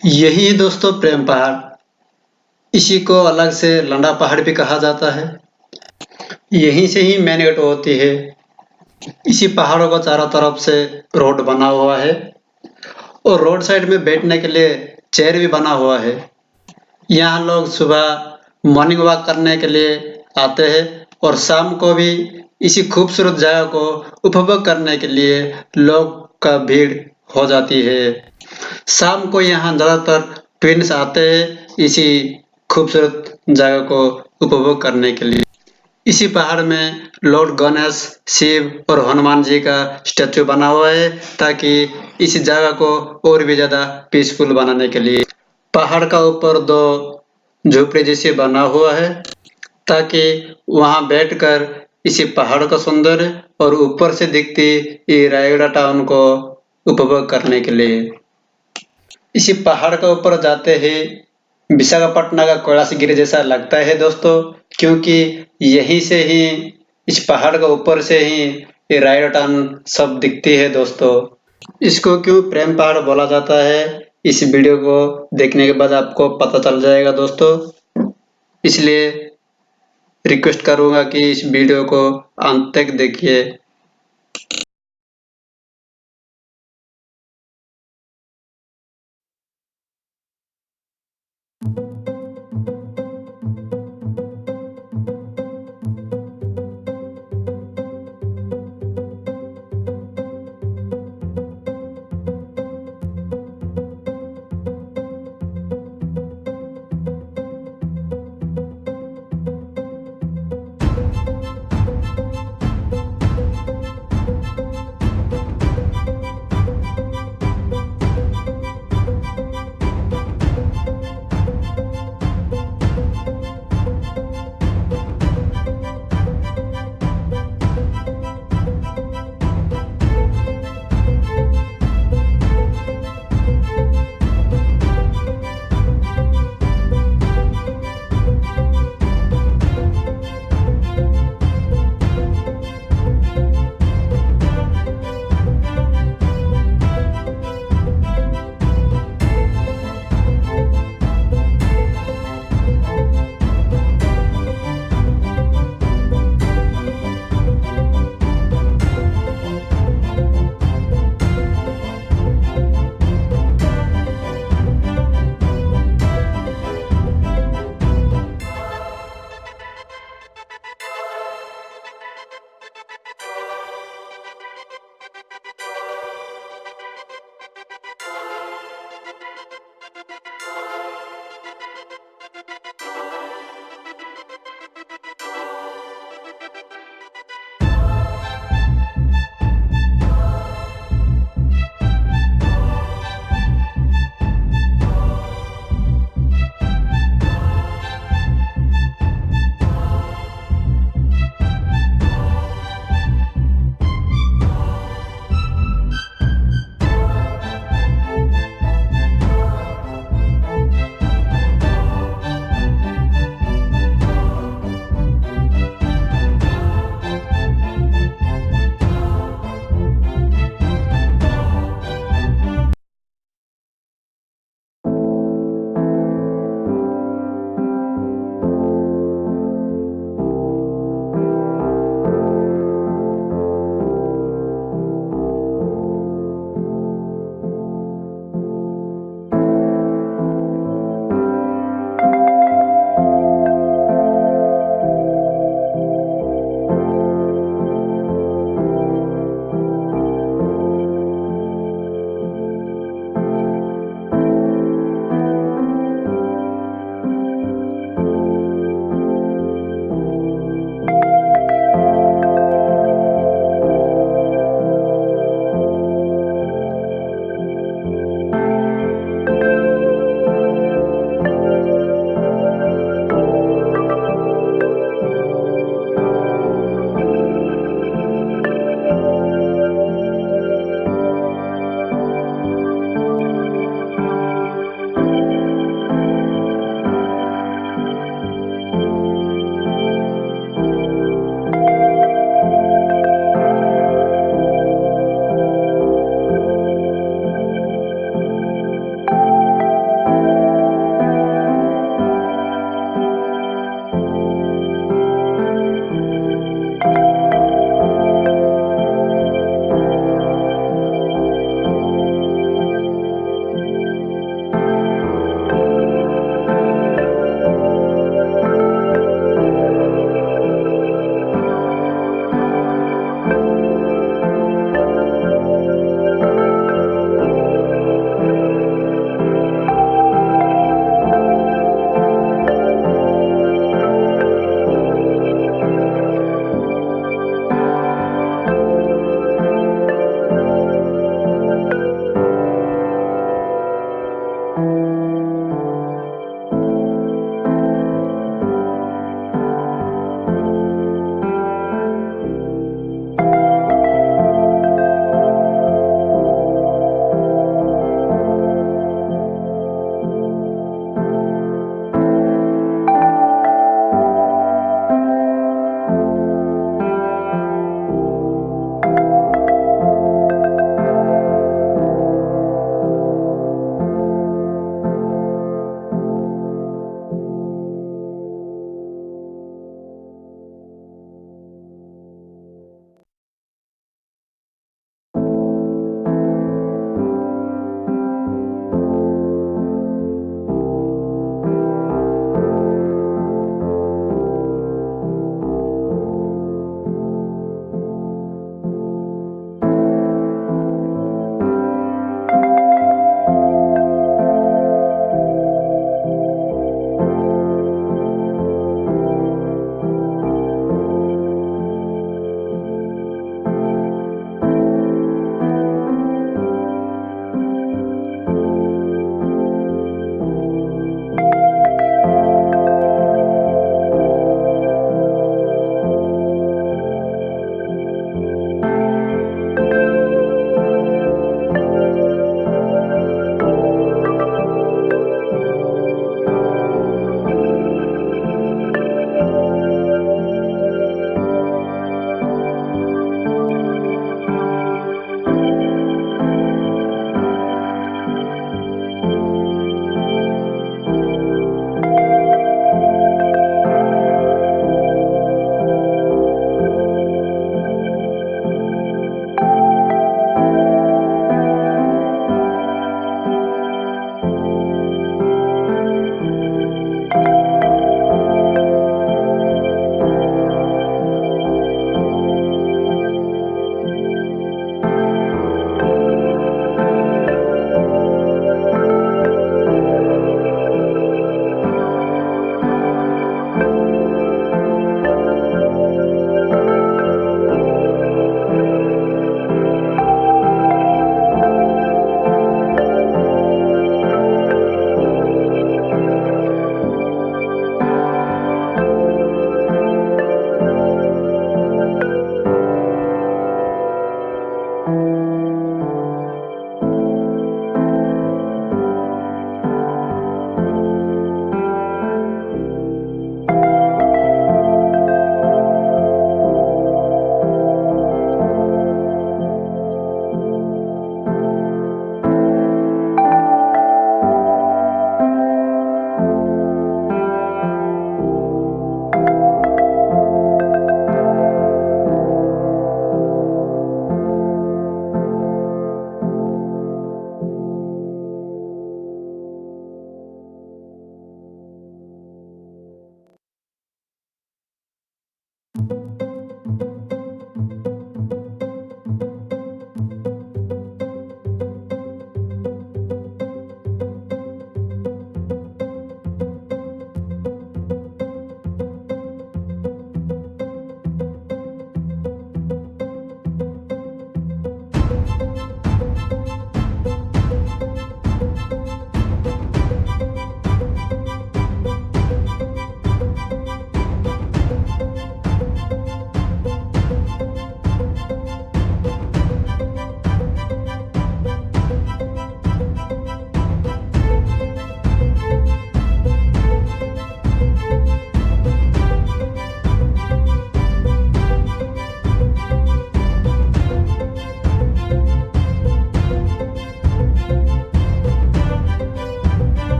यही है दोस्तों प्रेम पहाड़। इसी को अलग से लंडा पहाड़ भी कहा जाता है। यहीं से ही मेन गेट होती है। इसी पहाड़ों को चारों तरफ से रोड बना हुआ है और रोड साइड में बैठने के लिए चेयर भी बना हुआ है। यहाँ लोग सुबह मॉर्निंग वॉक करने के लिए आते हैं और शाम को भी इसी खूबसूरत जगह को उपभोग करने के लिए लोग का भीड़ हो जाती है। शाम को यहाँ ज्यादातर ट्विन्स आते हैं इसी खूबसूरत जगह को उपभोग करने के लिए। इसी पहाड़ में लॉर्ड गणेश, शिव और हनुमान जी का स्टैचू बना हुआ है ताकि इस जगह को और भी ज्यादा पीसफुल बनाने के लिए। पहाड़ का ऊपर दो झोपड़ी जैसे बना हुआ है ताकि वहां बैठकर इसी पहाड़ का सौंदर्य और ऊपर से दिखती ये रायगढ़ टाउन को उपभोग करने के लिए। इसी पहाड़ के ऊपर जाते ही विशाखापट्टनम का कैलाशगिरी जैसा लगता है दोस्तों, क्योंकि यहीं से ही इस पहाड़ के ऊपर से ही ये रायगढ़ टाउन सब दिखती है दोस्तों। इसको क्यों प्रेम पहाड़ बोला जाता है इस वीडियो को देखने के बाद आपको पता चल जाएगा दोस्तों। इसलिए रिक्वेस्ट करूंगा कि इस वीडियो को अंत तक देखिए।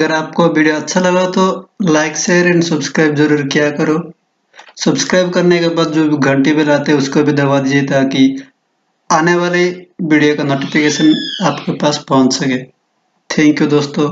अगर आपको वीडियो अच्छा लगा तो लाइक शेयर एंड सब्सक्राइब जरूर किया करो। सब्सक्राइब करने के बाद जो घंटी बेल आते है उसको भी दबा दीजिए ताकि आने वाले वीडियो का नोटिफिकेशन आपके पास पहुंच सके। थैंक यू दोस्तों।